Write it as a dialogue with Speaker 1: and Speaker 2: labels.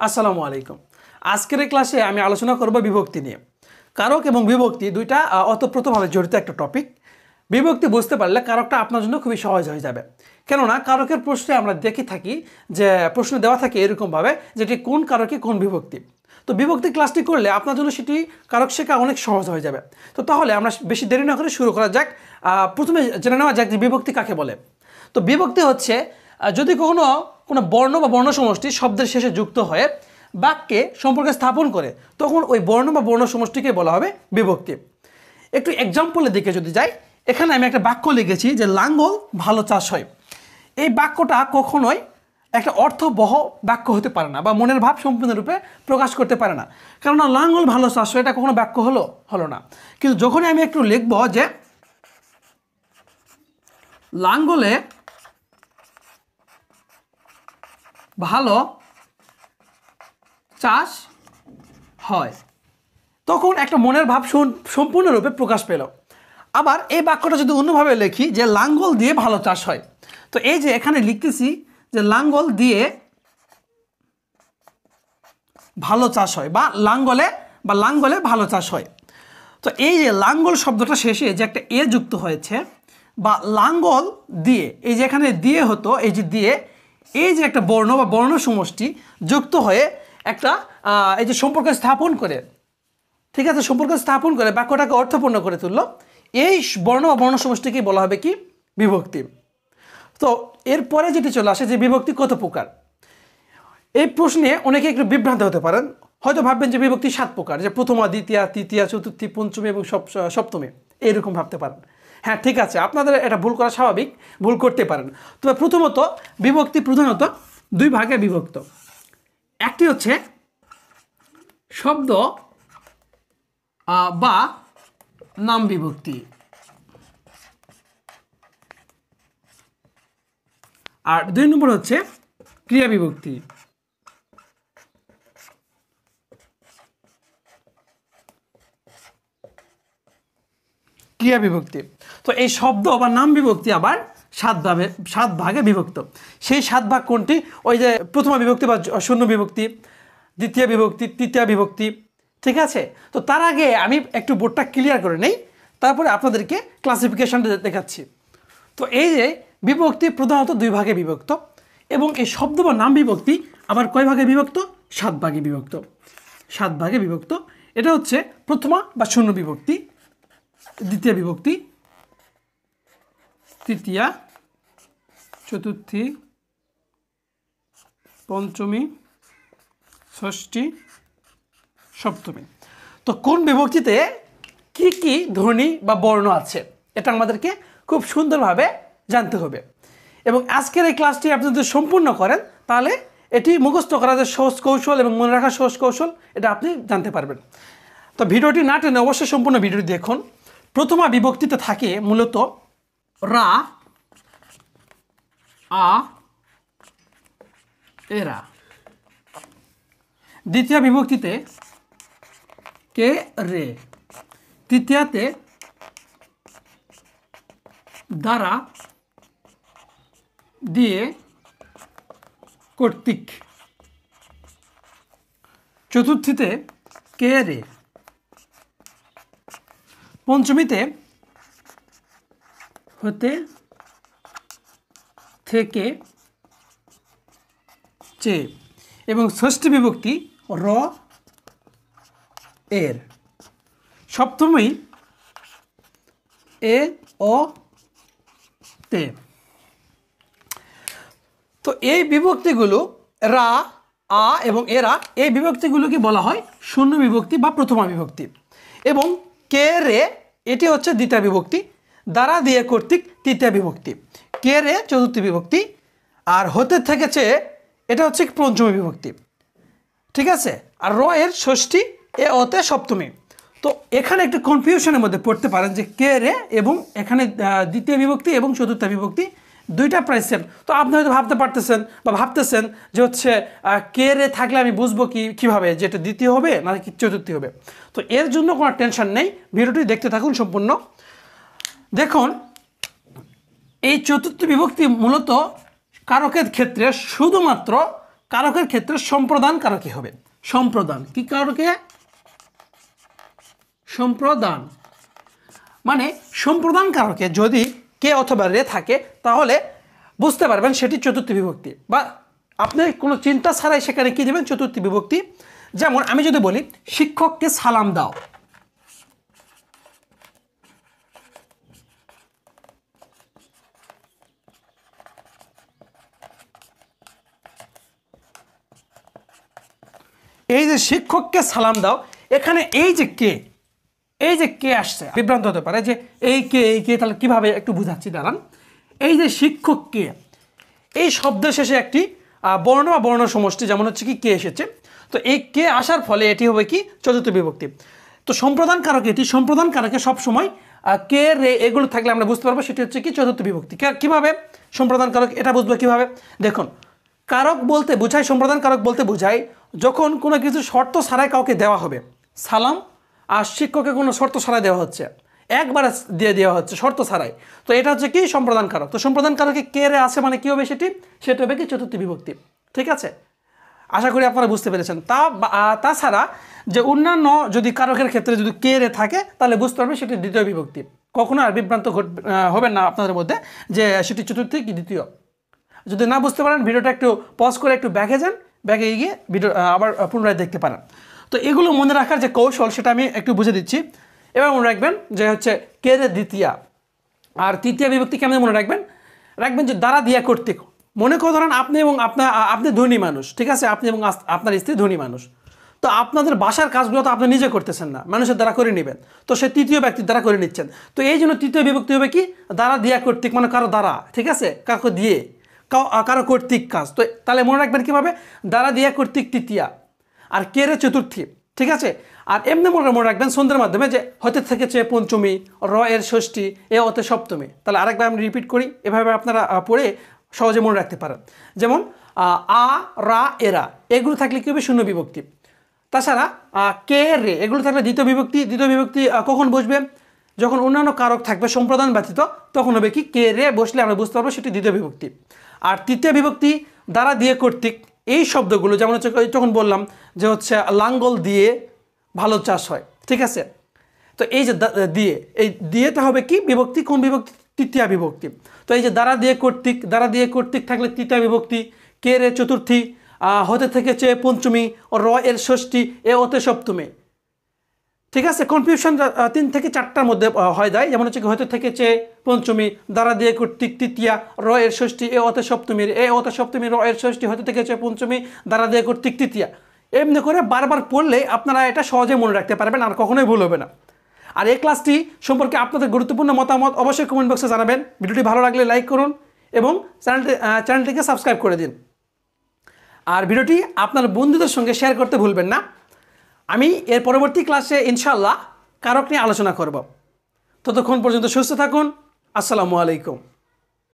Speaker 1: আসসালামু আলাইকুম। আজকের এই ক্লাসে আমি আলোচনা করব বিভক্তি নিয়ে। কারক এবং বিভক্তি দুইটা ওতপ্রোতভাবে জড়িত একটা টপিক। বিভক্তি বুঝতে পারলে কারকটা আপনার জন্য খুবই সহজ হয়ে যাবে। কেননা কারকের প্রশ্নে আমরা দেখে থাকি যে প্রশ্ন দেওয়া থাকে এরকমভাবে যেটি কোন কারকে কোন বিভক্তি। তো বিভক্তি ক্লাসটি করলে আপনার জন্য সেটি কারক শেখা অনেক সহজ হয়ে যাবে। তো তাহলে আমরা বেশি দেরি না করে শুরু করা যাক। প্রথমে জেনে নেওয়া যাক যে বিভক্তি কাকে বলে। তো বিভক্তি হচ্ছে যদি কোনো বর্ণ বা বর্ণ সমষ্টি শব্দের শেষে যুক্ত হয়ে বাক্যে সম্পর্কে স্থাপন করে তখন ওই বর্ণ বা বর্ণ সমষ্টিকে বলা হবে বিভক্তি। একটু এক্সাম্পলের দিকে যদি যাই, এখানে আমি একটা বাক্য লিখেছি যে লাঙ্গল ভালো চাষ হয়। এই বাক্যটা কখনোই একটা অর্থবহ বাক্য হতে পারে না বা মনের ভাব সম্পূর্ণরূপে প্রকাশ করতে পারে না, কেননা লাঙ্গল ভালো চাষ হয় এটা কখনো বাক্য হলো না। কিন্তু যখনই আমি একটু লিখব যে লাঙ্গলে ভালো চাষ হয়, তখন একটা মনের ভাব সম্পূর্ণরূপে প্রকাশ পেল। আবার এই বাক্যটা যদি অন্যভাবে লিখি যে লাঙ্গল দিয়ে ভালো চাষ হয়, তো এই যে এখানে লিখতেছি যে লাঙ্গল দিয়ে ভালো চাষ হয় বা লাঙ্গলে ভালো চাষ হয়। তো এই যে লাঙ্গল শব্দটা শেষে যে একটা এ যুক্ত হয়েছে বা লাঙ্গল দিয়ে, এই যে এখানে দিয়ে হতো, এই যে দিয়ে এই যে একটা বর্ণ বা বর্ণ সমষ্টি যুক্ত হয়ে একটা এই যে সম্পর্ক স্থাপন করে, ঠিক আছে, সম্পর্ক স্থাপন করে বাক্যটাকে অর্থপূর্ণ করে তুললো, এই বর্ণ বা বর্ণ সমষ্টিকে বলা হবে কি বিভক্তি। তো এরপরে যেটি চলে আসে যে বিভক্তি কত প্রকার। এই প্রশ্নে অনেকে একটু বিভ্রান্ত হতে পারেন, হয়তো ভাববেন যে বিভক্তি 7 প্রকার, যে প্রথমা, দ্বিতীয়া, তৃতীয়া, চতুর্থী, পঞ্চমী এবং সপ্তমী, এইরকম ভাবতে পারেন। হ্যাঁ, ঠিক আছে, আপনাদের এটা ভুল করা স্বাভাবিক, ভুল করতে পারেন। তবে প্রথমত বিভক্তি প্রধানত 2 ভাগে বিভক্ত। একটি হচ্ছে শব্দ বা নাম বিভক্তি, আর 2 নম্বর হচ্ছে ক্রিয়া বিভক্তি। ক্রিয়া বিভক্তি, তো এই শব্দ বা নাম বিভক্তি আবার 7 ভাগে বিভক্ত। সেই 7 ভাগ কোনটি? ওই যে প্রথমা বিভক্তি বা শূন্য বিভক্তি, দ্বিতীয় বিভক্তি, তৃতীয় বিভক্তি, ঠিক আছে। তো তার আগে আমি একটু বোর্ডটা ক্লিয়ার করে নেই, তারপরে আপনাদেরকে ক্লাসিফিকেশনটা দেখাচ্ছি। তো এই যে বিভক্তি প্রধানত 2 ভাগে বিভক্ত, এবং এই শব্দ বা নাম বিভক্তি আবার কয় ভাগে বিভক্ত? 7 ভাগে বিভক্ত। 7 ভাগে বিভক্ত। এটা হচ্ছে প্রথমা বা শূন্য বিভক্তি, দ্বিতীয় বিভক্তি, তৃতীয়া, চতুর্থী, পঞ্চমী, ষষ্ঠী, সপ্তমী। তো কোন বিভক্তিতে কি কি ধ্বনি বা বর্ণ আছে এটা আমাদেরকে খুব সুন্দরভাবে জানতে হবে। এবং আজকের এই ক্লাসটি আপনি যদি সম্পূর্ণ করেন তাহলে এটি মুখস্থ করা যে সহজ কৌশল এবং মনে রাখার সহজ কৌশল এটা আপনি জানতে পারবেন। তো ভিডিওটি না টেনে অবশ্যই সম্পূর্ণ ভিডিওটি দেখুন। প্রথমা বিভক্তিতে থাকে মূলত রা, আ, এরা। দ্বিতীয় বিভক্তিতে কে, রে। তৃতীয়াতে দ্বারা, দিয়ে, কর্তৃক। চতুর্থীতে কে, রে। পঞ্চমীতে হতে, থেকে, চে। এবং ষষ্ঠী বিভক্তি র, এর। সপ্তমী এ, অ, তে। তো এই বিভক্তিগুলো রা, আ এবং এরা, এই বিভক্তিগুলোকে বলা হয় শূন্য বিভক্তি বা প্রথমা বিভক্তি। এবং কে, রে এটি হচ্ছে দ্বিতীয় বিভক্তি, দ্বারা, দিয়ে, কর্তৃক তৃতীয় বিভক্তি, কে, রে চতুর্থী বিভক্তি, আর হতে, থেকেছে এটা হচ্ছে পঞ্চমী বিভক্তি, ঠিক আছে। আর র, এর ষষ্ঠী, এ, অতে সপ্তমী। তো এখানে একটু কনফিউশনের মধ্যে পড়তে পারেন যে কে, রে এবং এখানে দ্বিতীয় বিভক্তি এবং চতুর্থ বিভক্তি দুইটা প্রায় সেম। তো আপনি হয়তো ভাবতেছেন যে হচ্ছে কে, রে থাকলে আমি বুঝবো কীভাবে যে এটা দ্বিতীয় হবে না কি চতুর্থী হবে। তো এর জন্য কোনো টেনশন নেই, ভিডিওটি দেখতে থাকুন সম্পূর্ণ। দেখুন, এই চতুর্থ বিভক্তি মূলত কারকের ক্ষেত্রে শুধুমাত্র কারকের ক্ষেত্রে সম্প্রদান কারকে হবে। সম্প্রদান কি কারকে? সম্প্রদান মানে সম্প্রদান কারকে যদি কে অথবা রে থাকে তাহলে বুঝতে পারবেন সেটি চতুর্থী বিভক্তি, বা আপনি কোনো চিন্তা ছাড়াই সেখানে কি দেবেন? চতুর্থী বিভক্তি। যেমন আমি যদি বলি শিক্ষককে সালাম দাও, এই যে শিক্ষককে সালাম দাও, এখানে এই যে কে আসছে বিভ্রান্ত হতে পারে যে এই কে তাহলে কিভাবে একটু বুঝাচ্ছি, দাঁড়ান। এই যে শিক্ষককে, এই শব্দের শেষে একটি বর্ণ বা বর্ণ সমষ্টি যেমন হচ্ছে কি কে এসেছে, তো এই কে আসার ফলে এটি হবে কি? চতুর্থ বিভক্তি। তো সম্প্রদান কারক, এটি সম্প্রদান কারকে সবসময় কে রে এগুলো থাকলে আমরা বুঝতে পারবো সেটি হচ্ছে কি? চতুর্থ বিভক্তি। কিভাবে সম্প্রদান কারক এটা বুঝবো কিভাবে? দেখুন, কারক বলতে বোঝায়, সম্প্রদান কারক বলতে বোঝায় যখন কোনো কিছু শর্ত ছাড়াই কাউকে দেওয়া হবে। সালাম আর শিক্ষককে কোনো শর্ত ছাড়াই দেওয়া হচ্ছে, একবার দিয়ে দেওয়া হচ্ছে শর্ত ছাড়াই, তো এটা হচ্ছে কি? সম্প্রদান কারক। তো সম্প্রদান কারকে কে রে আছে মানে কি হবে? সেটা হবে কি? চতুর্থী বিভক্তি। ঠিক আছে, আশা করি আপনারা বুঝতে পেরেছেন। তাছাড়া যে অন্যান্য যদি কারকের ক্ষেত্রে যদি কে রে থাকে তাহলে বুঝতে পারবেন সেটি দ্বিতীয় বিভক্তি। কখনো আর বিভ্রান্ত হবেন না আপনাদের মধ্যে যে সেটি চতুর্থী কি দ্বিতীয়। যদি না বুঝতে পারেন ভিডিওটা একটু পজ করে একটু ব্যাকে যান, ব্যাকে গিয়ে ভিডিও আবার পুনরায় দেখতে পারেন। তো এগুলো মনে রাখার যে কৌশল সেটা আমি একটু বুঝে দিচ্ছি। এবার মনে রাখবেন যে হচ্ছে কে রে দ্বিতীয়া, আর তৃতীয় বিভক্তি কেমন মনে রাখবেন? যে দ্বারা দিয়া কর্তৃক। মনে করে ধরেন আপনি এবং আপনি ধনী মানুষ, ঠিক আছে, আপনি এবং আপনার স্ত্রী ধনী মানুষ, তো আপনাদের বাসার কাজগুলো তো আপনি নিজে করতেছেন না, মানুষের দ্বারা করে নেবেন, তো সে তৃতীয় ব্যক্তির দ্বারা করে নিচ্ছেন। তো এই জন্য তৃতীয় বিভক্তি হবে কি? দ্বারা দিয়া কর্তৃক, মানে কারো দ্বারা, ঠিক আছে, কাউকে দিয়ে, কারো কর্তৃক কাজ। তো তাহলে মনে রাখবেন কীভাবে? দ্বারা দিয়া কর্তৃক তৃতীয়া, আর কে রে চতুর্থী, ঠিক আছে। আর এমনি মনে রাখবেন ছন্দের মাধ্যমে যে হতে থেকেছে পঞ্চমী, র এর ষষ্ঠী, এ অতে সপ্তমী। তাহলে আরেকবার আমি রিপিট করি, এভাবে আপনারা পড়ে সহজে মনে রাখতে পারেন। যেমন আ, রা, এরা এগুলো থাকলে কী হবে? শূন্য বিভক্তি। তাছাড়া কে রে এগুলো থাকলে দ্বিতীয় বিভক্তি। দ্বিতীয় বিভক্তি কখন বসবে? যখন অন্যান্য কারক থাকবে সম্প্রদান ব্যতীত, তখন হবে কি? কে রে বসলে আমরা বুঝতে পারবো সেটি দ্বিতীয় বিভক্তি। আর তৃতীয় বিভক্তি দ্বারা দিয়ে কর্তৃক, এই শব্দগুলো যেমন হচ্ছে তখন বললাম যে হচ্ছে লাঙ্গল দিয়ে ভালো চাষ হয়, ঠিক আছে। তো এই যে দিয়ে, এই দিয়েটা হবে কি বিভক্তি? কোন বিভক্তি? তৃতীয় বিভক্তি। তো এই যে দ্বারা দিয়ে কর্তৃক থাকলে তৃতীয় বিভক্তি, কে রে চতুর্থী, হতে থেকেছে পঞ্চমী, র এর ষষ্ঠী, এ অতে সপ্তমী, ঠিক আছে। কনফিউশন 3 থেকে 4টার মধ্যে হয় যায়, যেমন হচ্ছে হতে থেকেছে পঞ্চমী, দ্বারা দিয়ে কর্তৃক তৃতীয়া, র এর ষষ্ঠী, এ অতে সপ্তমী, র এর ষষ্ঠী, হতে থেকেছে পঞ্চমী, দ্বারা দিয়ে কর্তৃক তৃতীয়া। এমনি করে বারবার পড়লে আপনারা এটা সহজে মনে রাখতে পারবেন, আর কখনোই ভুল হবে না। আর এই ক্লাসটি সম্পর্কে আপনাদের গুরুত্বপূর্ণ মতামত অবশ্যই কমেন্ট বক্সে জানাবেন। ভিডিওটি ভালো লাগলে লাইক করুন এবং চ্যানেলটিকে সাবস্ক্রাইব করে দিন। আর ভিডিওটি আপনার বন্ধুদের সঙ্গে শেয়ার করতে ভুলবেন না। আমি এর পরবর্তী ক্লাসে ইনশাআল্লাহ কারক নিয়ে আলোচনা করব। ততক্ষণ পর্যন্ত সুস্থ থাকুন। আসসালামু আলাইকুম।